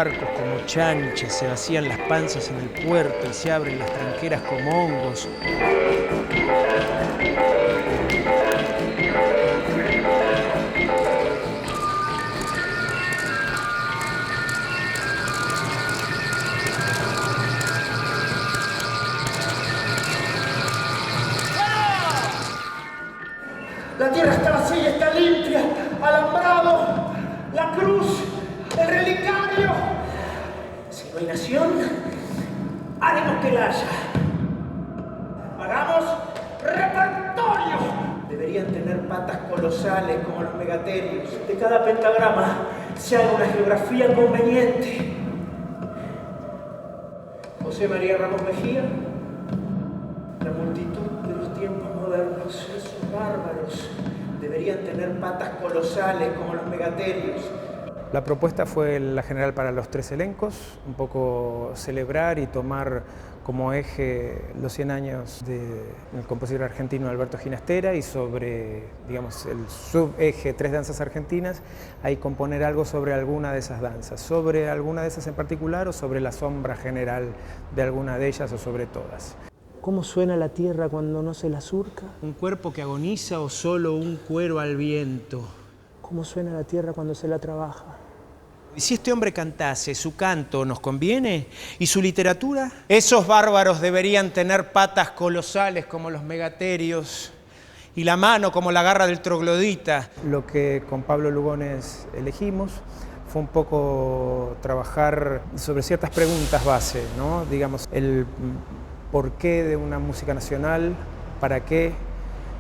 barcos como chanchas, se vacían las panzas en el puerto y se abren las tranqueras como hongos. La tierra está vacía, está limpia, alambrado, la cruz, el relicario. Si no hay nación, haremos que la haya. Hagamos repertorio. Deberían tener patas colosales como los megaterios. De cada pentagrama se haga una geografía conveniente. José María Ramos Mejía, la multitud de los tiempos modernos, esos bárbaros, deberían tener patas colosales como los megaterios. La propuesta fue la general para los 3 elencos, un poco celebrar y tomar como eje los 100 años del compositor argentino Alberto Ginastera y sobre, digamos, el subeje 3 danzas argentinas, ahí componer algo sobre alguna de esas danzas, sobre alguna de esas en particular o sobre la sombra general de alguna de ellas o sobre todas. ¿Cómo suena la tierra cuando no se la surca? ¿Un cuerpo que agoniza o solo un cuero al viento? ¿Cómo suena la tierra cuando se la trabaja? ¿Y si este hombre cantase, su canto nos conviene? ¿Y su literatura? Esos bárbaros deberían tener patas colosales como los megaterios y la mano como la garra del troglodita. Lo que con Pablo Lugones elegimos fue un poco trabajar sobre ciertas preguntas base, ¿no? Digamos, el por qué de una música nacional, para qué,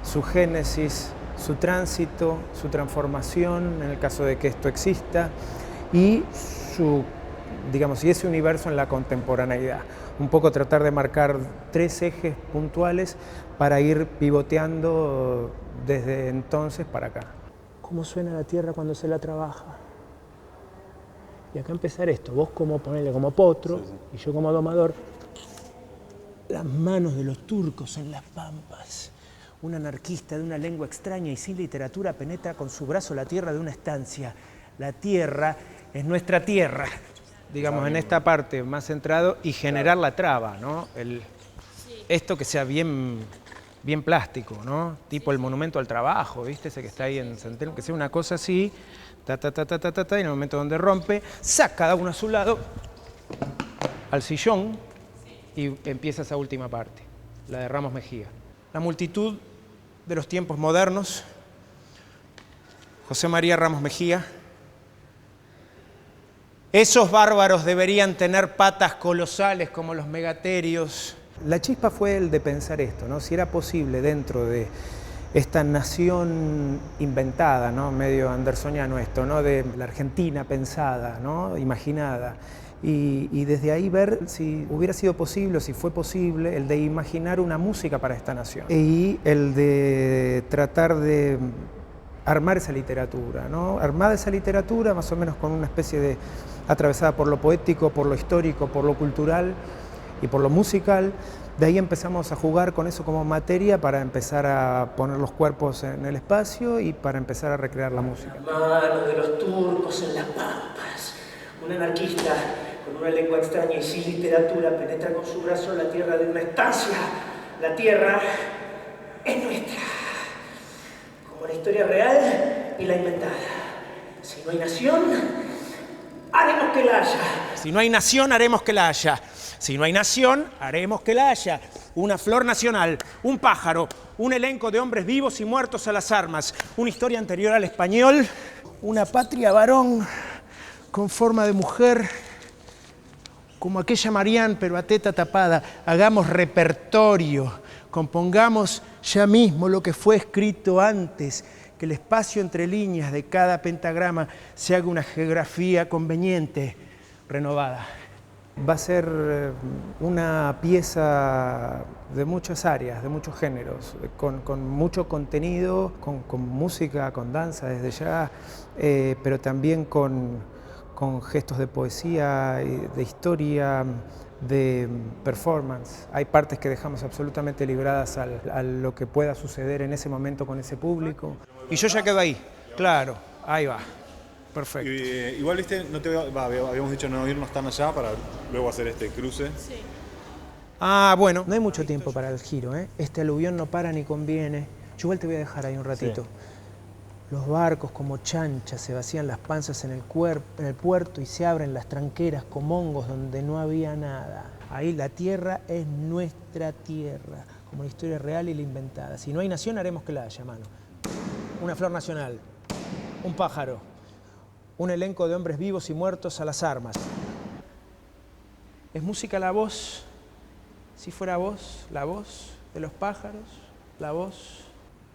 su génesis, su tránsito, su transformación, en el caso de que esto exista, y y ese universo en la contemporaneidad. Un poco tratar de marcar 3 ejes puntuales para ir pivoteando desde entonces para acá. ¿Cómo suena la tierra cuando se la trabaja? Y acá empezar esto, vos como potro, sí. Y yo como domador. Las manos de los turcos en las pampas. Un anarquista de una lengua extraña y sin literatura penetra con su brazo la tierra de una estancia. La tierra es nuestra tierra, digamos, en esta parte más centrado y generar la traba, ¿no? Esto que sea bien plástico, ¿no? Tipo el monumento al trabajo, ¿viste? Ese que está ahí en San Telmo, que sea una cosa así, y en el momento donde rompe, saca cada uno a su lado, al sillón, y empieza esa última parte, la de Ramos Mejía. La multitud de los tiempos modernos, José María Ramos Mejía. Esos bárbaros deberían tener patas colosales como los megaterios. La chispa fue el de pensar esto, ¿no? Si era posible dentro de esta nación inventada, ¿no? Medio andersoniano esto, ¿no? De la Argentina pensada, ¿no? Imaginada. Y desde ahí ver si hubiera sido posible o si fue posible el de imaginar una música para esta nación. Y el de tratar de armar esa literatura, ¿no? Armada esa literatura más o menos con una especie de atravesada por lo poético, por lo histórico, por lo cultural y por lo musical. De ahí empezamos a jugar con eso como materia para empezar a poner los cuerpos en el espacio y para empezar a recrear la música. Las manos de los turcos en las pampas. Un anarquista con una lengua extraña y sin literatura penetra con su brazo la tierra de una estancia. La tierra es nuestra, como la historia real y la inventada. Si no hay nación, haremos que la haya. Si no hay nación, haremos que la haya. Si no hay nación, haremos que la haya. Una flor nacional, un pájaro, un elenco de hombres vivos y muertos a las armas, una historia anterior al español, una patria varón con forma de mujer, como aquella Marián, pero a teta tapada. Hagamos repertorio, compongamos ya mismo lo que fue escrito antes, que el espacio entre líneas de cada pentagrama se haga una geografía conveniente, renovada. Va a ser una pieza de muchas áreas, de muchos géneros, con mucho contenido, con música, con danza desde ya, pero también con gestos de poesía, de historia, de performance. Hay partes que dejamos absolutamente libradas a lo que pueda suceder en ese momento con ese público. Y yo ya quedo ahí, claro, ahí va. Perfecto. Igual, viste, habíamos dicho no irnos tan allá para luego hacer este cruce. Sí. Ah, bueno, no hay mucho tiempo para el giro, ¿eh? Este aluvión no para ni conviene. Yo igual te voy a dejar ahí un ratito. Sí. Los barcos como chanchas se vacían las panzas en el puerto y se abren las tranqueras como hongos donde no había nada. Ahí la tierra es nuestra tierra, como la historia real y la inventada. Si no hay nación, haremos que la haya, mano. Una flor nacional, un pájaro, un elenco de hombres vivos y muertos a las armas. ¿Es música la voz? Si fuera voz, la voz de los pájaros, la voz.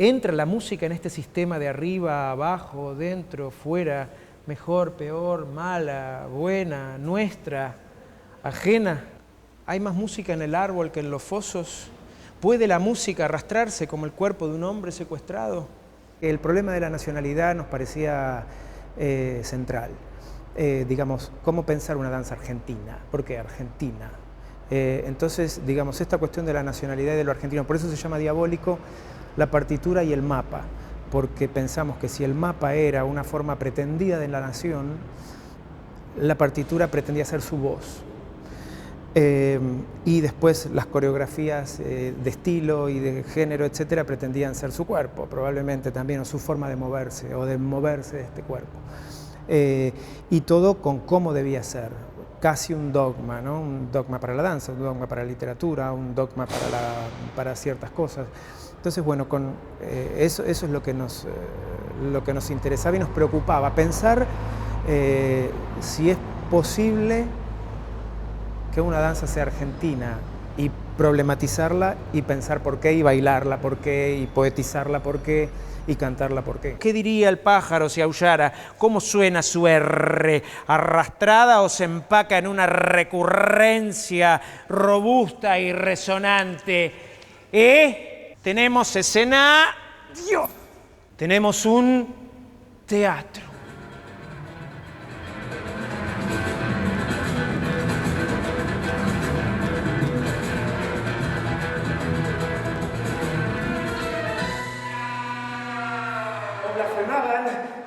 Entra la música en este sistema de arriba, abajo, dentro, fuera, mejor, peor, mala, buena, nuestra, ajena. ¿Hay más música en el árbol que en los fosos? ¿Puede la música arrastrarse como el cuerpo de un hombre secuestrado? El problema de la nacionalidad nos parecía central. Digamos, ¿cómo pensar una danza argentina? ¿Por qué Argentina? Entonces, digamos, esta cuestión de la nacionalidad y de lo argentino, por eso se llama diabólico la partitura y el mapa, porque pensamos que si el mapa era una forma pretendida de la nación, la partitura pretendía ser su voz. Y después las coreografías de estilo y de género, etcétera, pretendían ser su cuerpo, probablemente también, o su forma de moverse, o de moverse de este cuerpo. Y todo con cómo debía ser, casi un dogma, ¿no? Un dogma para la danza, un dogma para la literatura, un dogma para ciertas cosas. Entonces, bueno, eso es lo que nos interesaba y nos preocupaba, pensar si es posible que una danza sea argentina y problematizarla y pensar por qué y bailarla por qué y poetizarla por qué y cantarla por qué. ¿Qué diría el pájaro si aullara? ¿Cómo suena su R? ¿Arrastrada o se empaca en una recurrencia robusta y resonante? Tenemos escena... ¡Dios! Tenemos un teatro.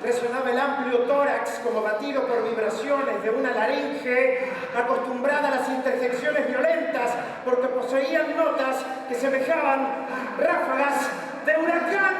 Resonaba el amplio tórax como batido por vibraciones de una laringe acostumbrada a las interjecciones violentas porque poseían notas que semejaban ráfagas de huracán.